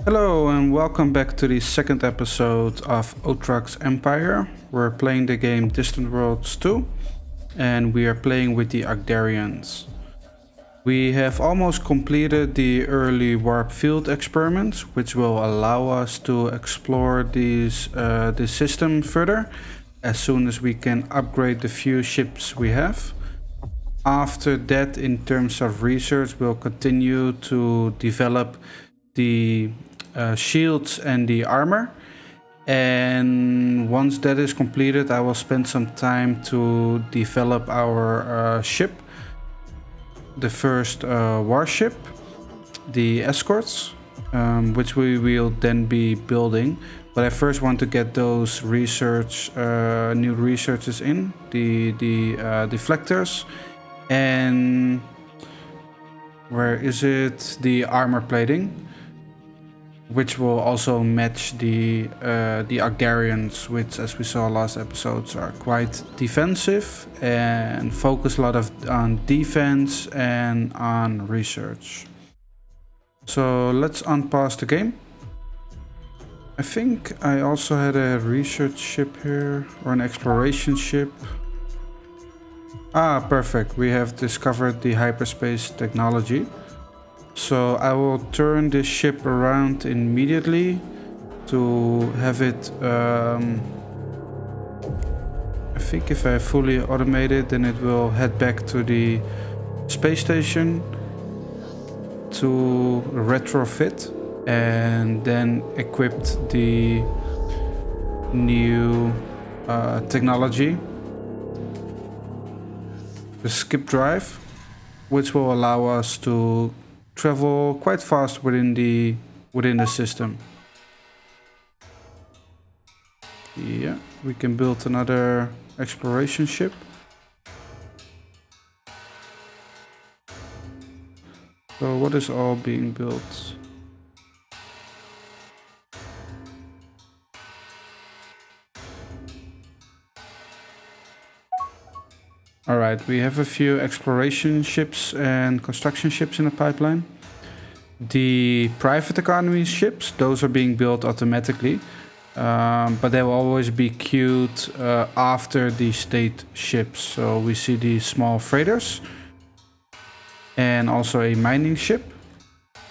Hello and welcome back to the second episode of Otrax Empire. We're playing the game Distant Worlds 2 and we are playing with the Agdarians. We have almost completed the early warp field experiments, which will allow us to explore this system further as soon as we can upgrade the few ships we have. After that, in terms of research, we'll continue to develop the shields and the armor, and once that is completed I will spend some time to develop our ship, the first warship, the escorts, which we will then be building. But I first want to get those new researches in the deflectors, and where is it, the armor plating, which will also match the Agdarians, which, as we saw last episodes, are quite defensive and focus a lot on defense and on research. So let's unpause the game. I think I also had a research ship here, or an exploration ship. Ah, perfect. We have discovered the Hyperspace Technology. So I will turn this ship around immediately to have it, I think if I fully automate it, then it will head back to the space station to retrofit and then equip the new technology, the skip drive, which will allow us to travel quite fast within the system. Yeah, we can build another exploration ship. So what is all being built? Alright, we have a few exploration ships and construction ships in the pipeline. The private economy ships, those are being built automatically, but they will always be queued after the state ships. So we see these small freighters and also a mining ship.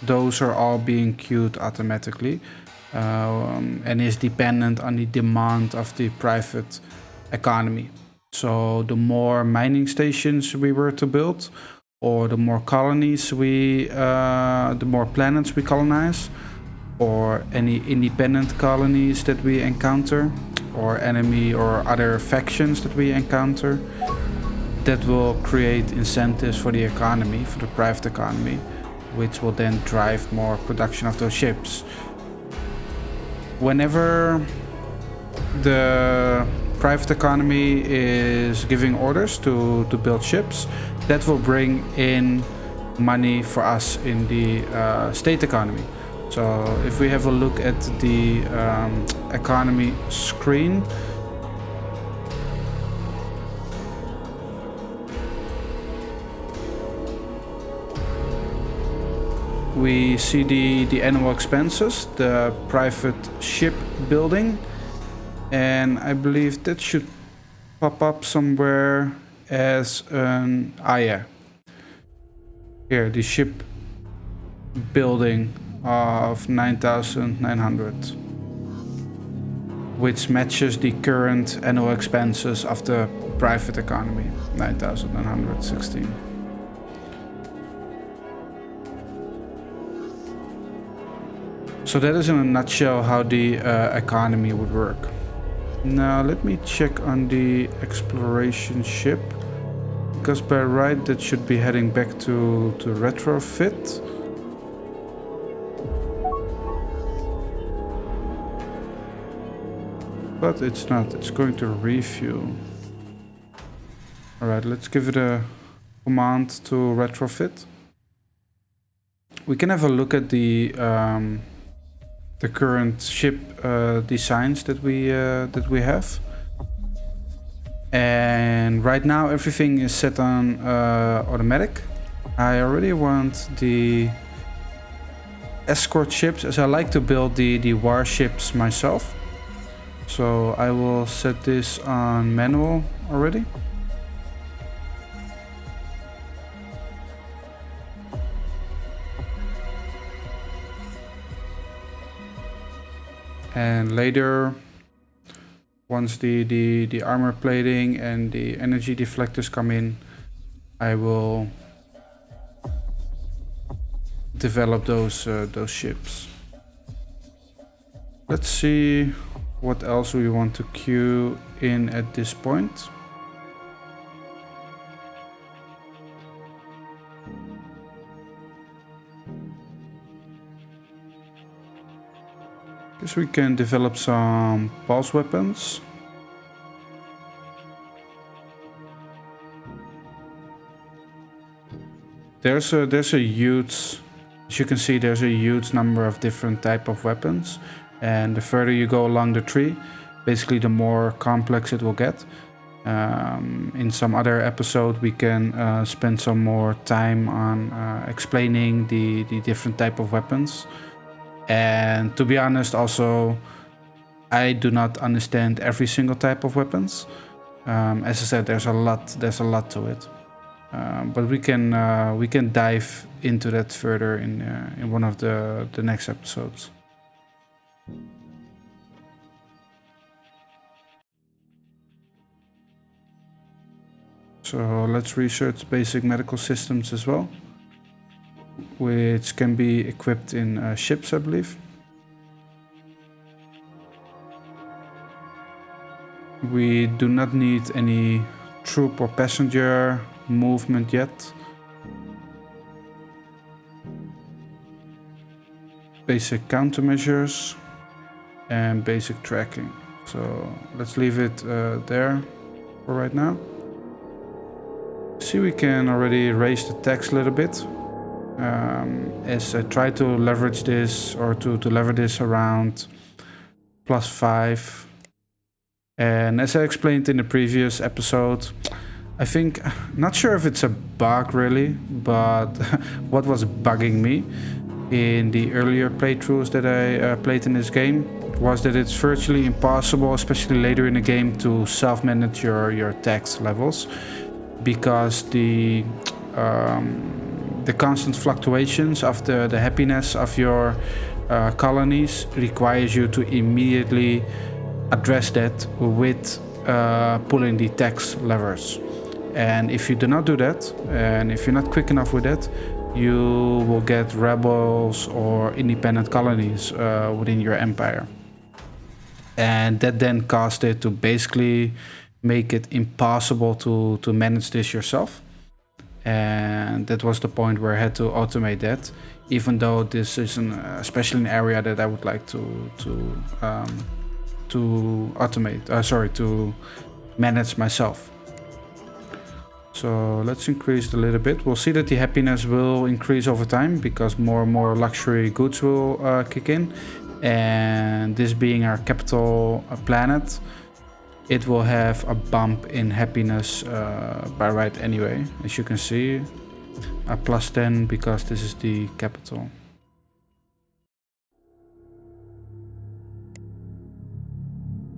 Those are all being queued automatically and is dependent on the demand of the private economy. So the more mining stations we were to build, or the more colonies the more planets we colonize, or any independent colonies that we encounter, or enemy or other factions that we encounter, that will create incentives for the economy, for the private economy, which will then drive more production of those ships. Whenever the private economy is giving orders to build ships, that will bring in money for us in the state economy. So if we have a look at the economy screen, we see the annual expenses, the private ship building, and I believe that should pop up somewhere as an here, the ship building of 9,900, which matches the current annual expenses of the private economy, 9,916. So that is in a nutshell how the economy would work. Now let me check on the exploration ship, because by right that should be heading back to retrofit. But it's not, it's going to refuel. Alright, let's give it a command to retrofit. We can have a look at the current ship designs that we have, and right now everything is set on automatic. I already want the escort ships, as I like to build the warships myself. So I will set this on manual already. And later, once the armor plating and the energy deflectors come in, I will develop those ships. Let's see what else we want to queue in at this point. Guess we can develop some pulse weapons. There's a huge, as you can see, there's a huge number of different type of weapons, and the further you go along the tree, basically the more complex it will get. In some other episode we can spend some more time on explaining the different type of weapons. And to be honest, also I do not understand every single type of weapons. As I said, there's a lot to it. But we can dive into that further in one of the next episodes. So let's research basic medical systems as well, which can be equipped in ships, I believe. We do not need any troop or passenger movement yet. Basic countermeasures and basic tracking. So let's leave it there for right now. See, we can already raise the tax a little bit. As I try to leverage this, or to lever this around +5. And as I explained in the previous episode, I think, not sure if it's a bug really, but what was bugging me in the earlier playthroughs that I played in this game was that it's virtually impossible, especially later in the game, to self-manage your tax levels, because the constant fluctuations of the happiness of your colonies requires you to immediately address that with pulling the tax levers. And if you do not do that, and if you're not quick enough with that, you will get rebels or independent colonies within your empire. And that then caused it to basically make it impossible to manage this yourself. And that was the point where I had to automate that, even though this is especially an area that I would like to automate, to manage myself. So let's increase it a little bit. We'll see that the happiness will increase over time because more and more luxury goods will kick in. And this being our capital planet, it will have a bump in happiness by right anyway. As you can see, a +10 because this is the capital.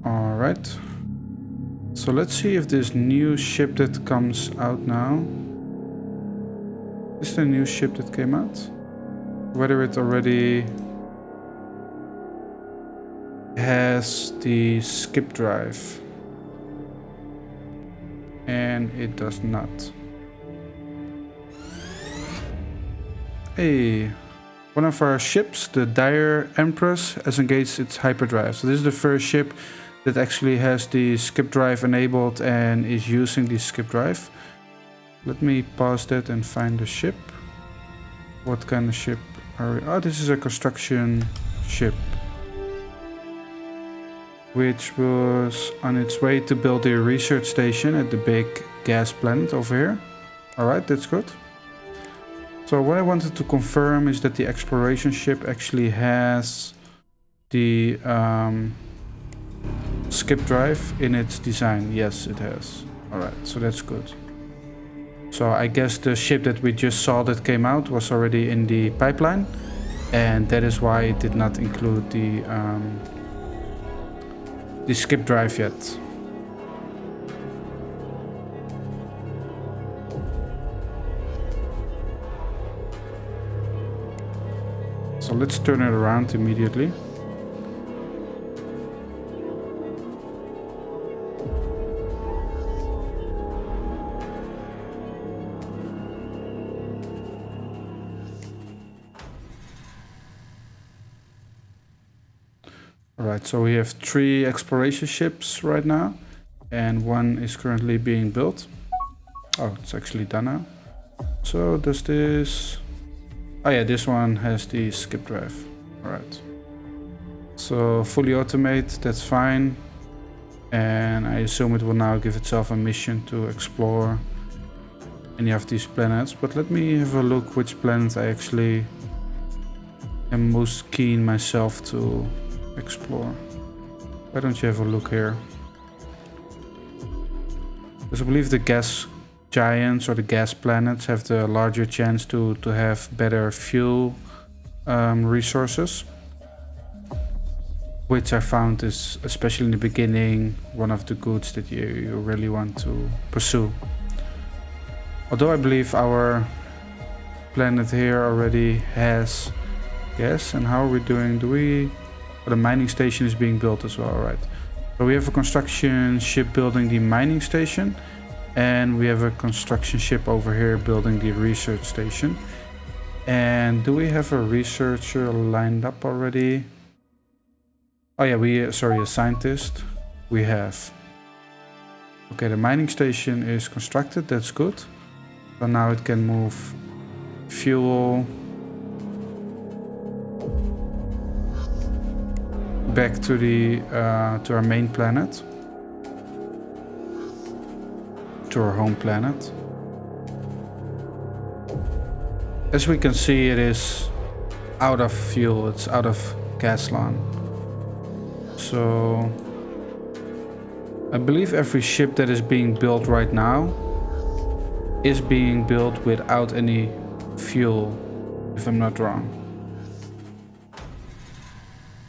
All right. So let's see if this new ship that comes out now, is the new ship that came out? Whether it already has the skip drive. And it does not. Hey, one of our ships, the Dire Empress, has engaged its hyperdrive. So this is the first ship that actually has the skip drive enabled and is using the skip drive. Let me pause that and find the ship. What kind of ship are we? Oh, this is a construction ship, which was on its way to build a research station at the big gas planet over here. Alright, that's good. So what I wanted to confirm is that the exploration ship actually has the skip drive in its design. Yes, it has. Alright, so that's good. So I guess the ship that we just saw that came out was already in the pipeline. and that is why it did not include the skip drive yet. So let's turn it around immediately. Alright, so we have 3 exploration ships right now, and 1 is currently being built. Oh, it's actually done now. So does this... Oh yeah, this one has the skip drive. Alright. So fully automate, that's fine. And I assume it will now give itself a mission to explore any of these planets. But let me have a look which planet I actually am most keen myself to explore. Why don't you have a look here? Because I believe the gas giants or the gas planets have the larger chance to have better fuel resources, which I found is, especially in the beginning, one of the goods that you really want to pursue. Although I believe our planet here already has gas. And how are we doing? Do we... Oh, the mining station is being built as well, right? So we have a construction ship building the mining station, and we have a construction ship over here building the research station. And do we have a researcher lined up already? Oh yeah, sorry, a scientist. We have. Okay, the mining station is constructed, that's good. So now it can move fuel back to the to our main planet, to our home planet. As we can see, it is out of fuel, it's out of Gaslan. So I believe every ship that is being built right now is being built without any fuel, if I'm not wrong.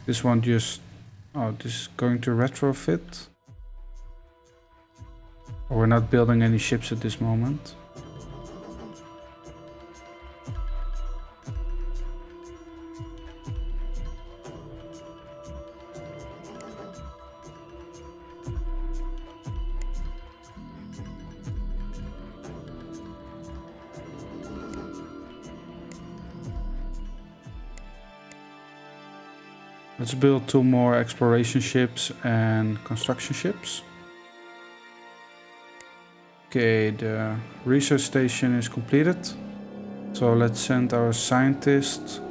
This one just... Oh, this is going to retrofit. We're not building any ships at this moment. Let's build 2 more exploration ships and construction ships. Okay, the research station is completed. So let's send our scientist.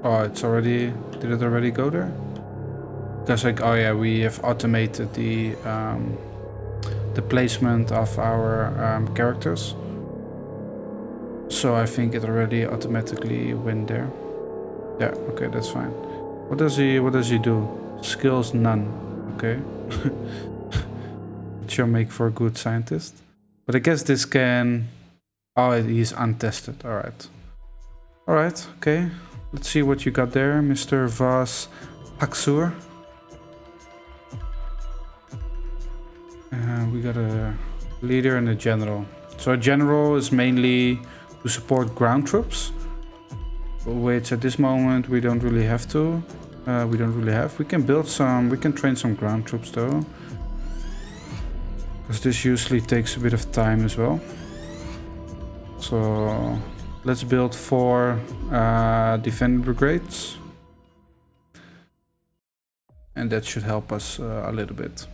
Oh, it's already... Did it already go there? Because like, oh yeah, we have automated the placement of our characters. So I think it already automatically went there. Yeah, okay, that's fine. What does he do? Skills none. Okay. It sure make for a good scientist. But I guess this can... Oh, he's untested. Alright. Alright, okay. Let's see what you got there, Mr. Vas Haksur. We got a leader and a general. So a general is mainly to support ground troops, which at this moment we don't really have to. We can build some, we can train some ground troops though, because this usually takes a bit of time as well. So let's build 4 defender brigades, and that should help us a little bit.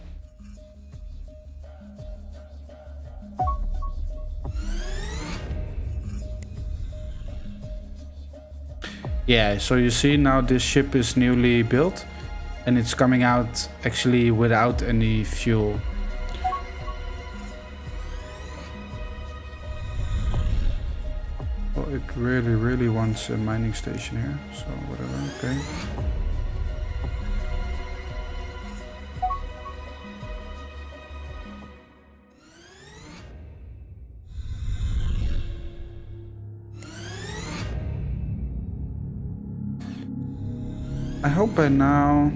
Yeah, so you see now this ship is newly built and it's coming out actually without any fuel. Well, it really wants a mining station here, so whatever, okay. I hope by now...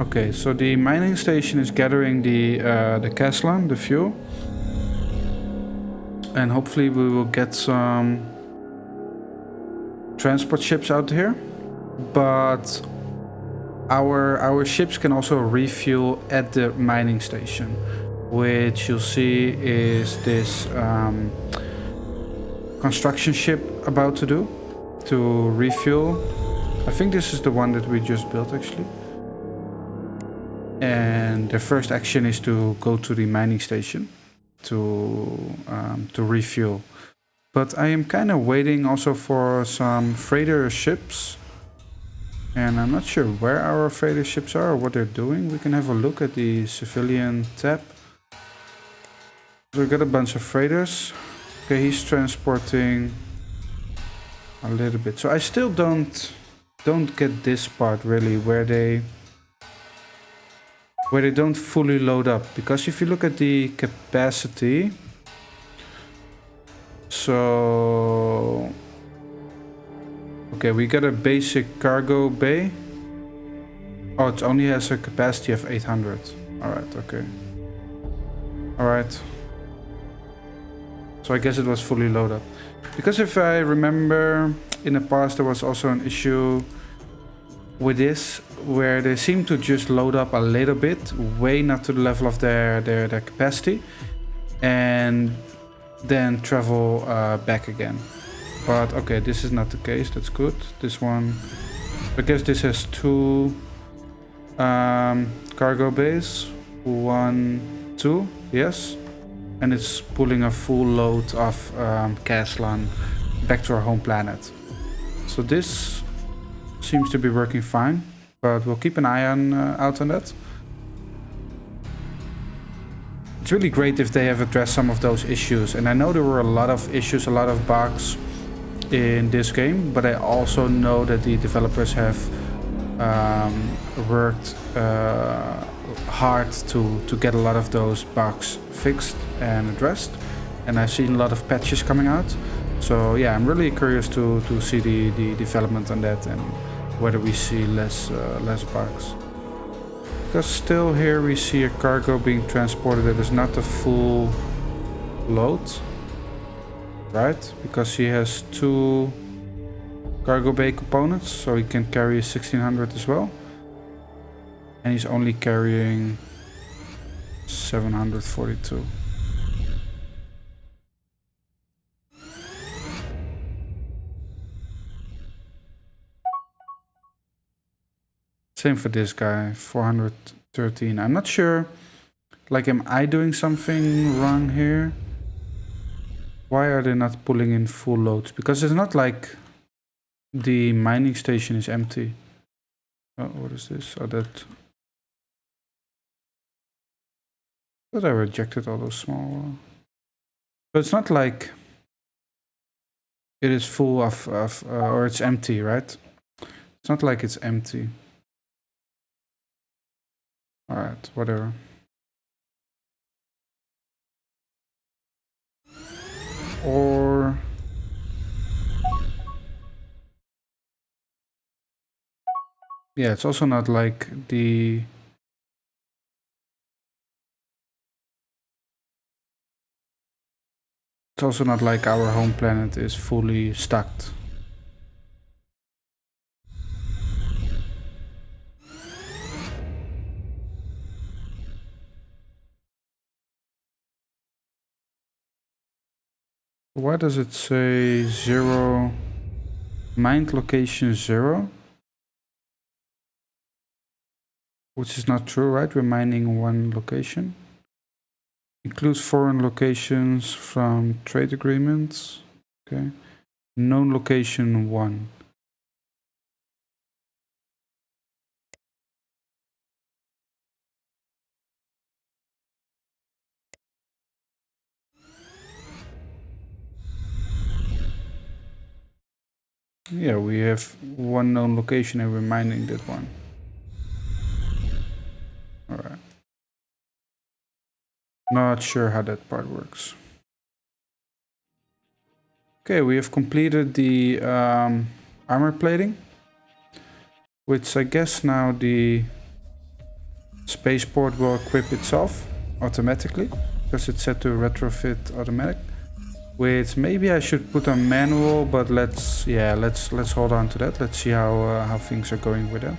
Okay, so the mining station is gathering the Caslan, the fuel. And hopefully we will get some transport ships out here. But our ships can also refuel at the mining station, which you'll see is this construction ship about to do to refuel. I think this is the one that we just built actually. And the first action is to go to the mining station to refuel. But I am kind of waiting also for some freighter ships. And I'm not sure where our freighter ships are or what they're doing. We can have a look at the civilian tab. So we got a bunch of freighters. Okay, he's transporting a little bit. So I still don't get this part really where they don't fully load up, because if you look at the capacity, so okay, we got a basic cargo bay. Oh, it only has a capacity of 800. All right, okay. All right. So I guess it was fully loaded up. Because if I remember, in the past there was also an issue with this, where they seem to just load up a little bit, way not to the level of their capacity, and then travel back again. But okay, this is not the case, that's good. This one, I guess this has two cargo bays, 1, 2, yes. And it's pulling a full load of Caslan back to our home planet. So this seems to be working fine, but we'll keep an eye on out on that. It's really great if they have addressed some of those issues, and I know there were a lot of issues, a lot of bugs in this game, but I also know that the developers have worked hard to get a lot of those bugs fixed and addressed, and I've seen a lot of patches coming out. So yeah, I'm really curious to see the development on that and whether we see less bugs. Because still here we see a cargo being transported that is not a full load, right? Because he has 2 cargo bay components, so he can carry 1600 as well. And he's only carrying 742. Same for this guy, 413. I'm not sure, like, am I doing something wrong here? Why are they not pulling in full loads? Because it's not like the mining station is empty. Oh, what is this? Oh, that... But I rejected all those small... So it's not like it is full of or it's empty, right? It's not like it's empty. Alright, whatever. Or... yeah, it's also not like the... It's also not like our home planet is fully stacked. Why does it say 0? Mined location 0? Which is not true, right? We're mining 1 location. Includes foreign locations from trade agreements. Okay. Known location 1. Yeah, we have 1 known location and we're mining that one. Alright. Not sure how that part works. Okay, we have completed the armor plating. which I guess now the spaceport will equip itself automatically, because it's set to retrofit automatic. Which maybe I should put on manual, but let's hold on to that. Let's see how things are going with it.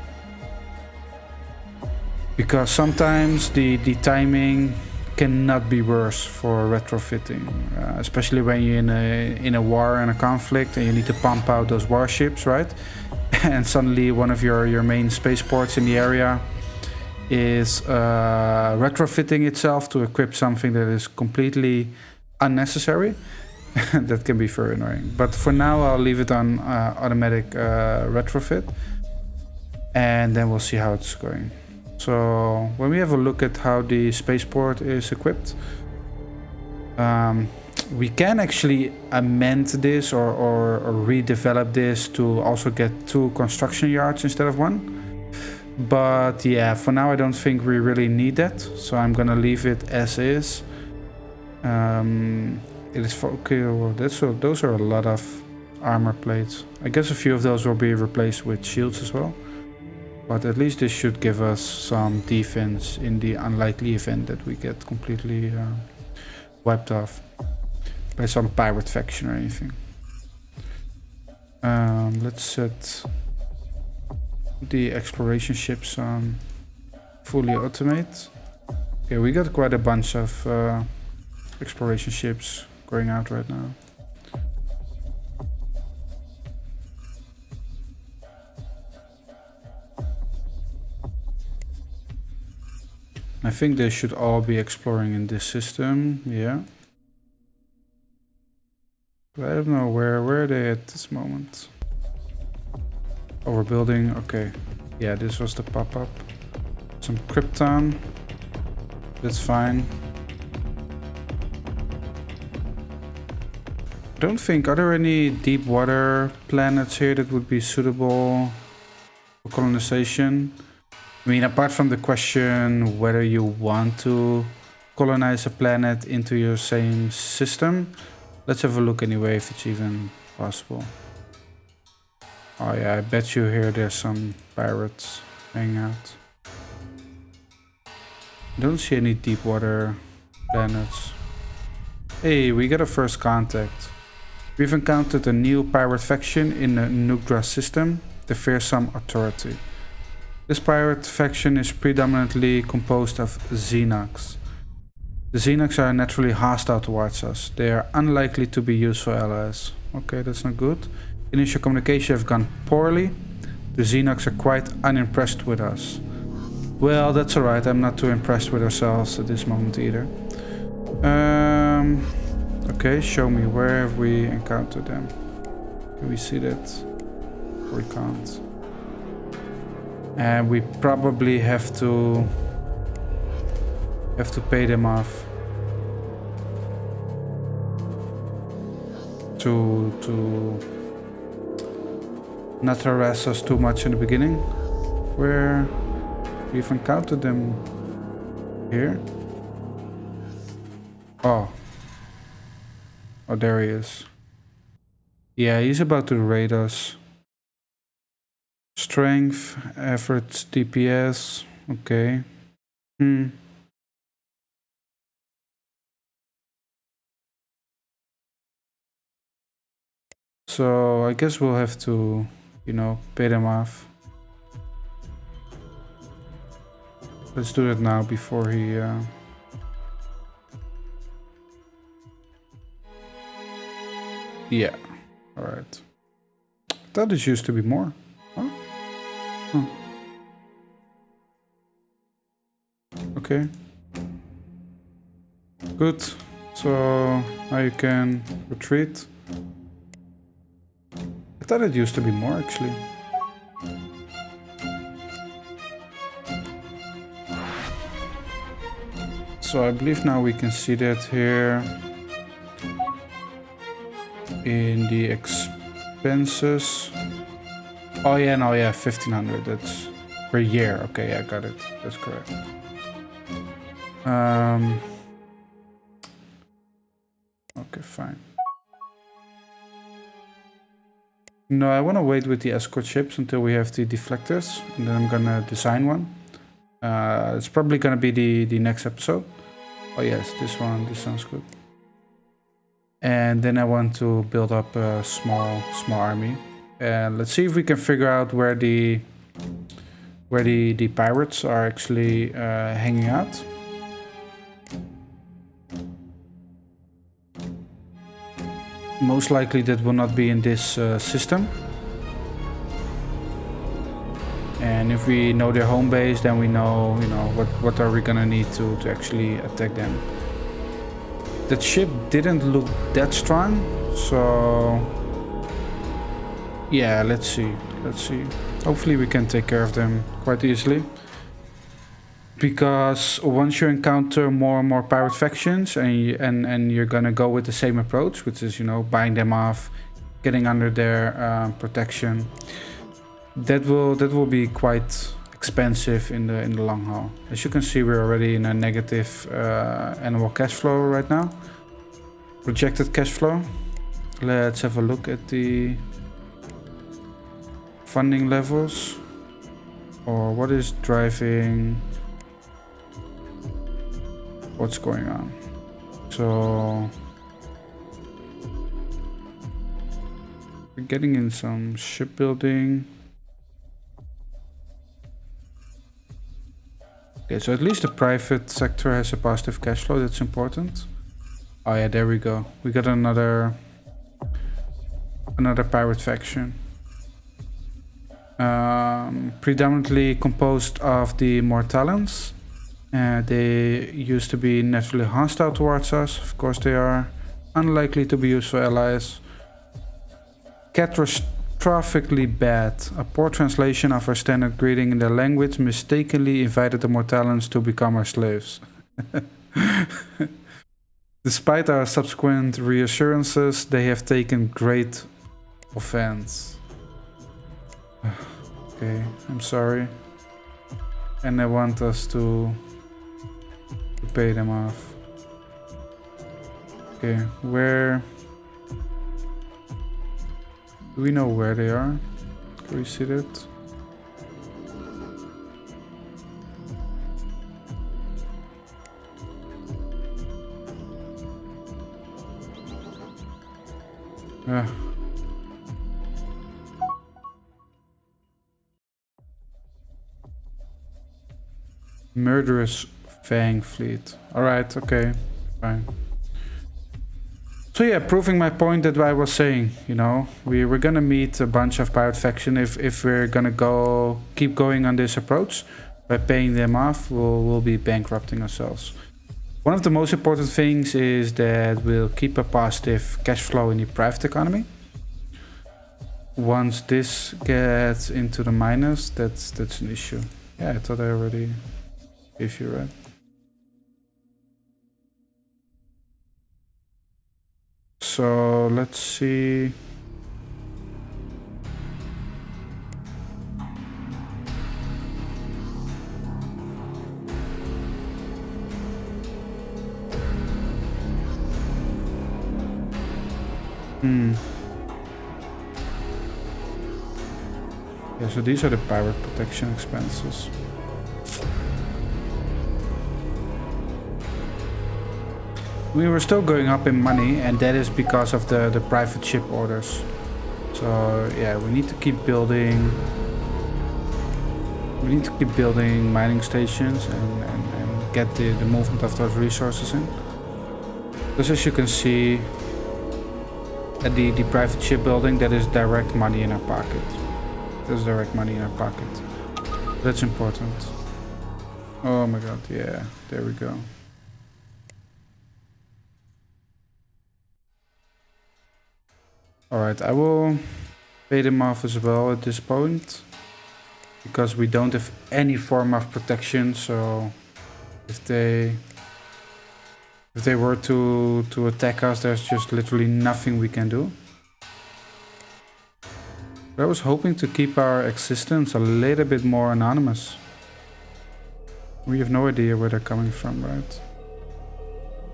Because sometimes the timing cannot be worse for retrofitting, especially when you're in a war and a conflict and you need to pump out those warships, right? And suddenly one of your main spaceports in the area is retrofitting itself to equip something that is completely unnecessary. That can be very annoying. But for now, I'll leave it on automatic retrofit, and then we'll see how it's going. So when we have a look at how the spaceport is equipped, we can actually amend this or redevelop this to also get 2 construction yards instead of 1. But yeah, for now I don't think we really need that, so I'm gonna leave it as is. It is for okay. Well, those are a lot of armor plates. I guess a few of those will be replaced with shields as well. But at least this should give us some defense in the unlikely event that we get completely wiped off by some pirate faction or anything. Let's set the exploration ships on fully automate. Okay, we got quite a bunch of exploration ships going out right now. I think they should all be exploring in this system, yeah. But I don't know where are they at this moment. Overbuilding, okay. Yeah, this was the pop-up. Some Krypton. That's fine. I don't think, are there any deep water planets here that would be suitable for colonization? I mean, apart from the question whether you want to colonize a planet into your same system, let's have a look anyway if it's even possible. Oh yeah, I bet you here there's some pirates hanging out. I don't see any deep water planets. Hey, we got a first contact. We've encountered a new pirate faction in the Nugdra system, the Fearsome Authority. This pirate faction is predominantly composed of Xenox. The Xenox are naturally hostile towards us. They are unlikely to be useful allies. Okay, that's not good. Initial communication have gone poorly. The Xenox are quite unimpressed with us. Well, that's alright. I'm not too impressed with ourselves at this moment either. Okay, show me. Where have we encountered them? Can we see that? We can't. And we probably have to pay them off to not harass us too much in the beginning. Where we've encountered them here. Oh, there he is. Yeah, he's about to raid us. Strength, efforts, DPS. Okay. So I guess we'll have to, you know, pay them off. Let's do that now before he... Yeah, alright. I thought this used to be more. Huh? Huh. Okay. Good. So now you can retreat. I thought it used to be more actually. So I believe now we can see that here in the expenses. Oh yeah, no, yeah, 1500. That's per year. Okay, yeah, got it. That's correct. Okay, fine. No, I want to wait with the escort ships until we have the deflectors, and then I'm gonna design one. It's probably gonna be the next episode. Oh yes, this one. This sounds good. And then I want to build up a small army. And let's see if we can figure out where the pirates are actually hanging out. Most likely that will not be in this system. And if we know their home base, then we know, what are we gonna need to actually attack them. That ship didn't look that strong, so yeah, let's see. Hopefully we can take care of them quite easily. Because once you encounter more and more pirate factions and you're gonna go with the same approach, which is, buying them off, getting under their protection, that will be quite expensive in the long haul. As you can see, we're already in a negative annual cash flow right now. Projected cash flow. Let's have a look at the funding levels, or what is driving what's going on. So we're getting in some shipbuilding. Okay, so at least the private sector has a positive cash flow. That's important. Oh yeah, there we go. We got another pirate faction. Predominantly composed of the Mortallons. They used to be naturally hostile towards us. Of course they are. Unlikely to be used for allies. Catastrophically bad. A poor translation of our standard greeting in their language mistakenly invited the Mortallons to become our slaves. Despite our subsequent reassurances, they have taken great offense. Okay, I'm sorry. And they want us to pay them off. Okay, where... Do we know where they are? Can we see that? Murderous Fang Fleet. Alright, okay, fine. So yeah, proving my point that I was saying, we're gonna meet a bunch of pirate faction if we're gonna keep going on this approach. By paying them off, we'll be bankrupting ourselves. One of the most important things is that we'll keep a positive cash flow in the private economy. Once this gets into the minus, that's an issue. Yeah, I thought I already gave you, right? So let's see. Yeah, so these are the pirate protection expenses. We were still going up in money, and that is because of the private ship orders. So yeah, we need to keep building. We need to keep building mining stations and get the movement of those resources in. Because as you can see, at the private shipbuilding, that is direct money in our pocket. That's direct money in our pocket. That's important. Oh my god, yeah, there we go. Alright, I will pay them off as well at this point. Because we don't have any form of protection, so if they were to attack us, there's just literally nothing we can do. But I was hoping to keep our existence a little bit more anonymous. We have no idea where they're coming from, right?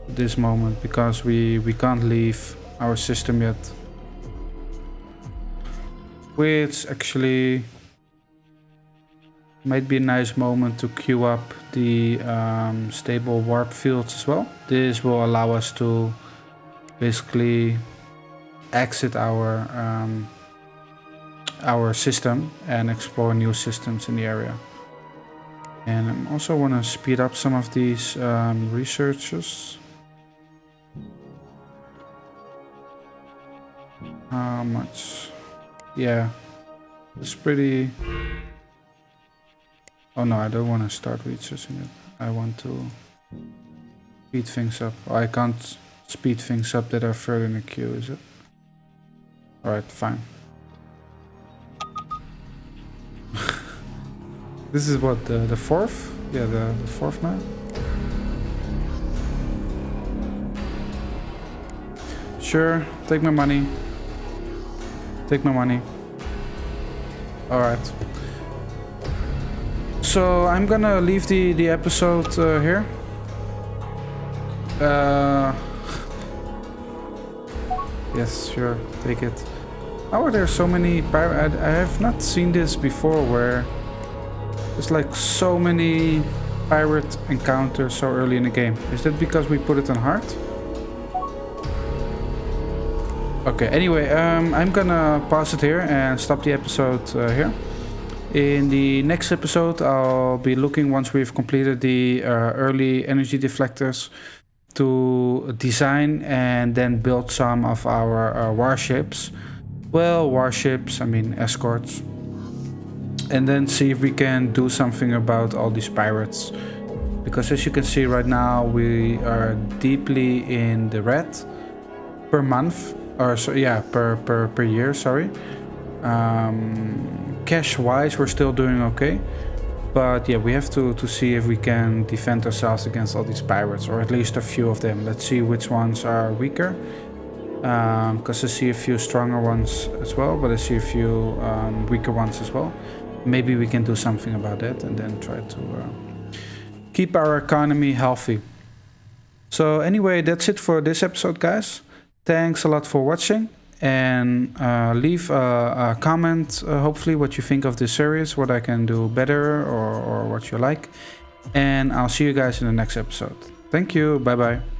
At this moment, because we can't leave our system yet. which actually might be a nice moment to queue up the stable warp fields as well. This will allow us to basically exit our system and explore new systems in the area. And I also want to speed up some of these researches. How much? Yeah, it's pretty... Oh no, I don't want to start researching it. I want to speed things up. Oh, I can't speed things up that are further in the queue, is it? Alright, fine. This is what, the fourth? Yeah, the fourth map. Sure, take my money. Take my money. Alright. So I'm gonna leave the episode here. Yes, sure, take it. How are there so many pirates? I have not seen this before, where there's like so many pirate encounters so early in the game. Is that because we put it on hard? Okay, anyway, I'm gonna pause it here and stop the episode here. In the next episode, I'll be looking, once we've completed the early energy deflectors, to design and then build some of our warships. Well, warships, I mean escorts. And then see if we can do something about all these pirates. Because as you can see right now, we are deeply in the red per month. Or so, yeah, per year, sorry. Cash-wise, we're still doing okay. But yeah, we have to see if we can defend ourselves against all these pirates, or at least a few of them. Let's see which ones are weaker. Because I see a few stronger ones as well, but I see a few weaker ones as well. Maybe we can do something about that and then try to keep our economy healthy. So anyway, that's it for this episode, guys. Thanks a lot for watching. And leave a comment, hopefully, what you think of this series, what I can do better, or what you like. And I'll see you guys in the next episode. Thank you. Bye bye.